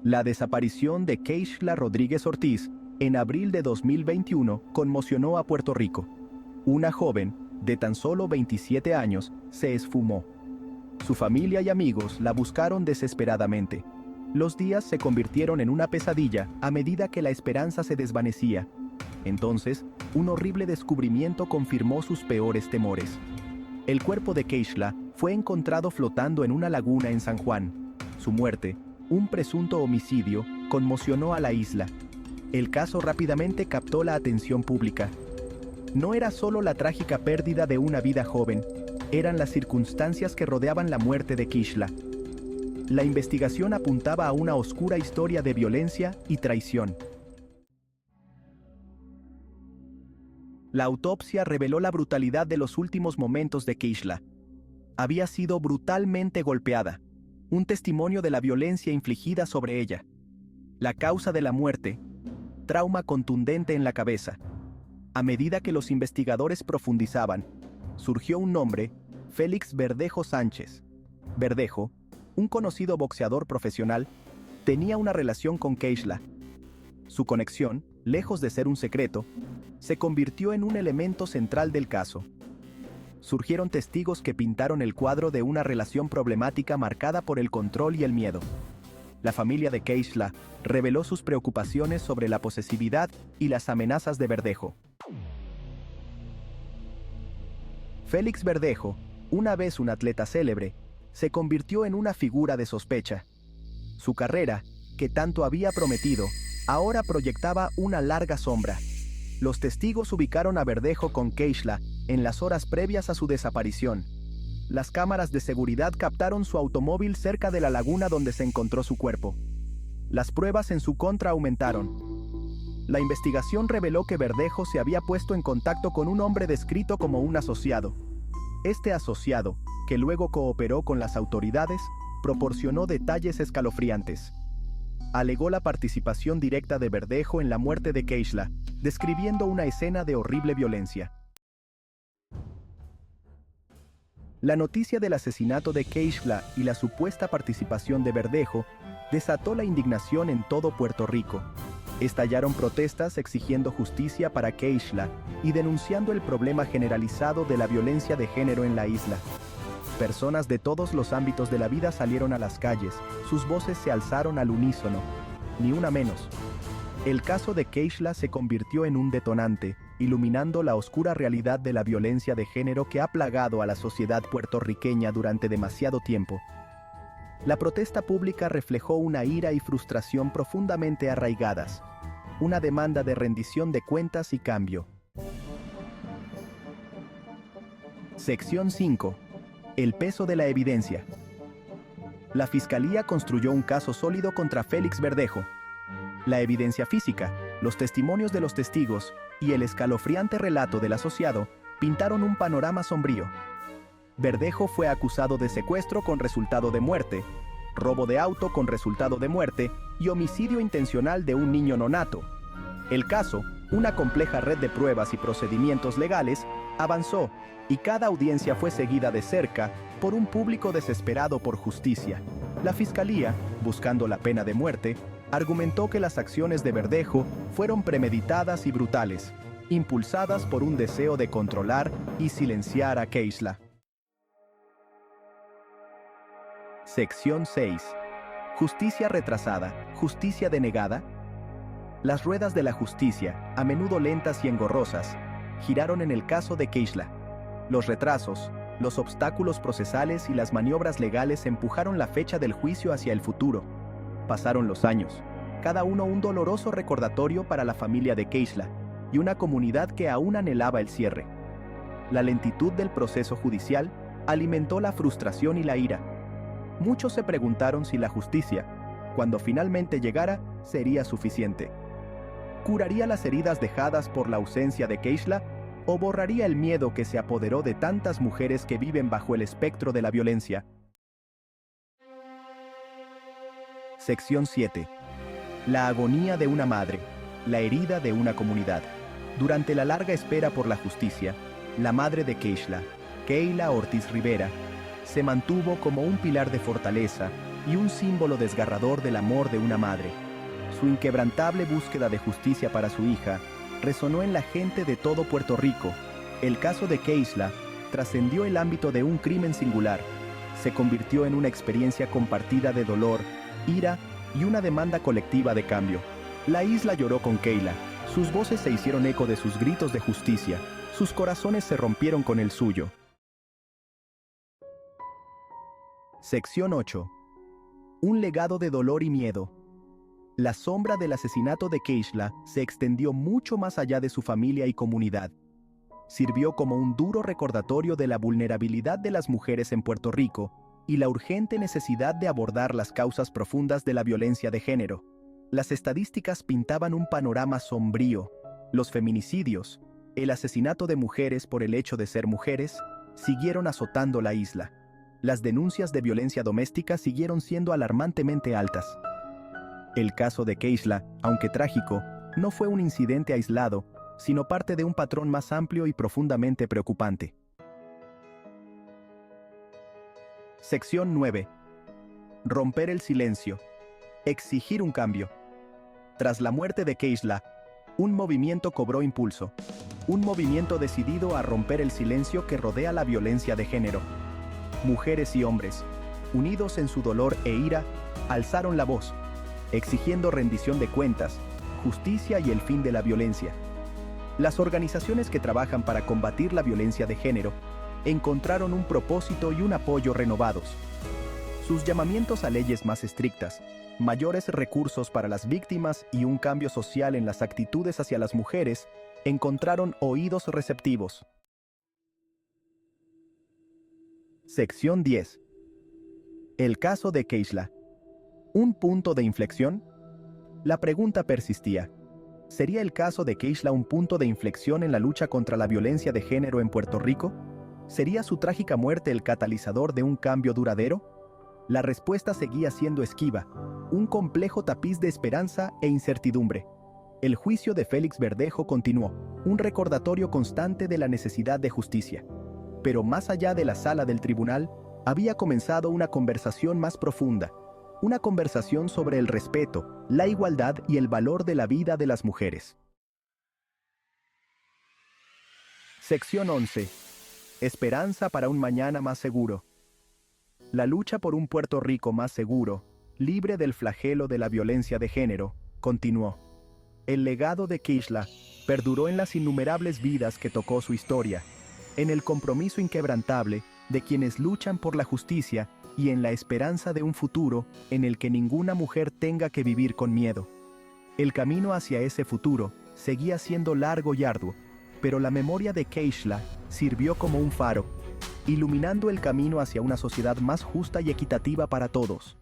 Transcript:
La desaparición de Keishla Rodríguez Ortiz en abril de 2021 conmocionó a Puerto Rico. Una joven, de tan solo 27 años, se esfumó. Su familia y amigos la buscaron desesperadamente. Los días se convirtieron en una pesadilla a medida que la esperanza se desvanecía. Entonces, un horrible descubrimiento confirmó sus peores temores. El cuerpo de Keishla fue encontrado flotando en una laguna en San Juan. Su muerte, un presunto homicidio, conmocionó a la isla. El caso rápidamente captó la atención pública. No era solo la trágica pérdida de una vida joven, eran las circunstancias que rodeaban la muerte de Keishla. La investigación apuntaba a una oscura historia de violencia y traición. La autopsia reveló la brutalidad de los últimos momentos de Keishla. Había sido brutalmente golpeada, un testimonio de la violencia infligida sobre ella. La causa de la muerte, trauma contundente en la cabeza. A medida que los investigadores profundizaban, surgió un nombre, Félix Verdejo Sánchez. Verdejo, un conocido boxeador profesional, tenía una relación con Keishla. Su conexión, lejos de ser un secreto, se convirtió en un elemento central del caso. Surgieron testigos que pintaron el cuadro de una relación problemática marcada por el control y el miedo. La familia de Keishla reveló sus preocupaciones sobre la posesividad y las amenazas de Verdejo. Félix Verdejo, una vez un atleta célebre, se convirtió en una figura de sospecha. Su carrera, que tanto había prometido, ahora proyectaba una larga sombra. Los testigos ubicaron a Verdejo con Keishla en las horas previas a su desaparición. Las cámaras de seguridad captaron su automóvil cerca de la laguna donde se encontró su cuerpo. Las pruebas en su contra aumentaron. La investigación reveló que Verdejo se había puesto en contacto con un hombre descrito como un asociado. Este asociado, que luego cooperó con las autoridades, proporcionó detalles escalofriantes. Alegó la participación directa de Verdejo en la muerte de Keishla, describiendo una escena de horrible violencia. La noticia del asesinato de Keishla y la supuesta participación de Verdejo desató la indignación en todo Puerto Rico. Estallaron protestas exigiendo justicia para Keishla y denunciando el problema generalizado de la violencia de género en la isla. Personas de todos los ámbitos de la vida salieron a las calles, sus voces se alzaron al unísono, ni una menos. El caso de Keishla se convirtió en un detonante, iluminando la oscura realidad de la violencia de género que ha plagado a la sociedad puertorriqueña durante demasiado tiempo. La protesta pública reflejó una ira y frustración profundamente arraigadas, una demanda de rendición de cuentas y cambio. Sección 5. El peso de la evidencia. La Fiscalía construyó un caso sólido contra Félix Verdejo. La evidencia física, los testimonios de los testigos y el escalofriante relato del asociado pintaron un panorama sombrío. Verdejo fue acusado de secuestro con resultado de muerte, robo de auto con resultado de muerte y homicidio intencional de un niño nonato. El caso, una compleja red de pruebas y procedimientos legales, avanzó y cada audiencia fue seguida de cerca por un público desesperado por justicia. La Fiscalía, buscando la pena de muerte, argumentó que las acciones de Verdejo fueron premeditadas y brutales, impulsadas por un deseo de controlar y silenciar a Keishla. Sección 6. Justicia retrasada, justicia denegada. Las ruedas de la justicia, a menudo lentas y engorrosas, giraron en el caso de Keishla. Los retrasos, los obstáculos procesales y las maniobras legales empujaron la fecha del juicio hacia el futuro. Pasaron los años, cada uno un doloroso recordatorio para la familia de Keishla y una comunidad que aún anhelaba el cierre. La lentitud del proceso judicial alimentó la frustración y la ira. Muchos se preguntaron si la justicia, cuando finalmente llegara, sería suficiente. ¿Curaría las heridas dejadas por la ausencia de Keishla o borraría el miedo que se apoderó de tantas mujeres que viven bajo el espectro de la violencia? Sección 7. La agonía de una madre, la herida de una comunidad. Durante la larga espera por la justicia, la madre de Keishla, Keila Ortiz Rivera, se mantuvo como un pilar de fortaleza y un símbolo desgarrador del amor de una madre. Su inquebrantable búsqueda de justicia para su hija resonó en la gente de todo Puerto Rico. El caso de Keishla trascendió el ámbito de un crimen singular. Se convirtió en una experiencia compartida de dolor, ira y una demanda colectiva de cambio. La isla lloró con Keila. Sus voces se hicieron eco de sus gritos de justicia. Sus corazones se rompieron con el suyo. Sección 8. Un legado de dolor y miedo. La sombra del asesinato de Keishla se extendió mucho más allá de su familia y comunidad. Sirvió como un duro recordatorio de la vulnerabilidad de las mujeres en Puerto Rico y la urgente necesidad de abordar las causas profundas de la violencia de género. Las estadísticas pintaban un panorama sombrío. Los feminicidios, el asesinato de mujeres por el hecho de ser mujeres, siguieron azotando la isla. Las denuncias de violencia doméstica siguieron siendo alarmantemente altas. El caso de Keishla, aunque trágico, no fue un incidente aislado, sino parte de un patrón más amplio y profundamente preocupante. Sección 9. Romper el silencio. Exigir un cambio. Tras la muerte de Keishla, un movimiento cobró impulso. Un movimiento decidido a romper el silencio que rodea la violencia de género. Mujeres y hombres, unidos en su dolor e ira, alzaron la voz, exigiendo rendición de cuentas, justicia y el fin de la violencia. Las organizaciones que trabajan para combatir la violencia de género encontraron un propósito y un apoyo renovados. Sus llamamientos a leyes más estrictas, mayores recursos para las víctimas y un cambio social en las actitudes hacia las mujeres encontraron oídos receptivos. Sección 10. El caso de Keishla. ¿Un punto de inflexión? La pregunta persistía. ¿Sería el caso de Keishla un punto de inflexión en la lucha contra la violencia de género en Puerto Rico? ¿Sería su trágica muerte el catalizador de un cambio duradero? La respuesta seguía siendo esquiva, un complejo tapiz de esperanza e incertidumbre. El juicio de Félix Verdejo continuó, un recordatorio constante de la necesidad de justicia. Pero más allá de la sala del tribunal, había comenzado una conversación más profunda, una conversación sobre el respeto, la igualdad y el valor de la vida de las mujeres. Sección 11. Esperanza para un mañana más seguro. La lucha por un Puerto Rico más seguro, libre del flagelo de la violencia de género, continuó. El legado de Keishla perduró en las innumerables vidas que tocó su historia, en el compromiso inquebrantable de quienes luchan por la justicia y en la esperanza de un futuro en el que ninguna mujer tenga que vivir con miedo. El camino hacia ese futuro seguía siendo largo y arduo, pero la memoria de Keishla sirvió como un faro, iluminando el camino hacia una sociedad más justa y equitativa para todos.